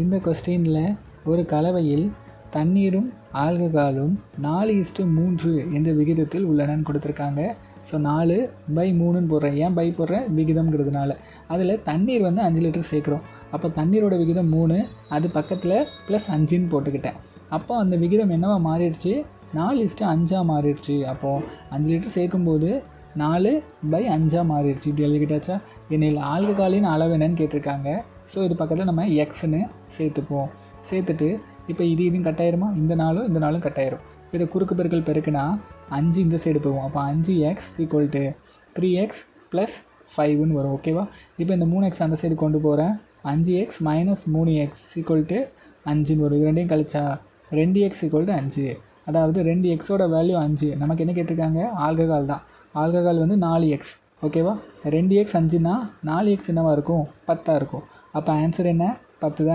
இந்த கொஸ்டினில் ஒரு கலவையில் தண்ணீரும் ஆல்கஹாலும் 4:3 என்ற விகிதத்தில் உள்ளனன்னு கொடுத்துருக்காங்க. ஸோ 4/3ன்னு போடுறேன். ஏன் பை போடுறேன்? விகிதம்ங்கிறதுனால. அதில் தண்ணீர் வந்து 5 லிட்டர் சேர்க்குறோம். அப்போ தண்ணீரோட விகிதம் 3, அது பக்கத்தில் +5ன்னு போட்டுக்கிட்டேன். அப்போ அந்த விகிதம் என்னவா மாறிடுச்சு? 4:5 மாறிடுச்சு. அப்போது 5 லிட்டர் சேர்க்கும்போது 4/5 மாறிடுச்சு. இப்படி எழுதிக்கிட்டாச்சா? எனில் ஆல்கஹாலின் அளவு என்னன்னு கேட்டிருக்காங்க. ஸோ இது பக்கத்தில் நம்ம எக்ஸ்ன்னு சேர்த்துப்போம். சேர்த்துட்டு இப்போ இதையும் கட்டாயிருமா? இந்த நாளும் கட்டாயிரும். இப்போ இதை குறுக்கு பெருக்கல் பெருக்குனா 5 இந்த சைடு போகும். அப்போ 5x = 3x + 5ன்னு வரும். ஓகேவா? இப்போ இந்த 3x அந்த சைடு கொண்டு போகிறேன். 5x - 3x = 5ன்னு வரும். இது ரெண்டையும் கழிச்சா 2x = 5. அதாவது 2xோட வேல்யூ 5. நமக்கு என்ன கேட்டிருக்காங்க? ஆல்கஹால் தான். ஆல்கஹால் வந்து 4x. ஓகேவா? 2x 5னா 4x என்னவாக இருக்கும்? 10 இருக்கும். அப்போ ஆன்சர் என்ன? 10 தான்.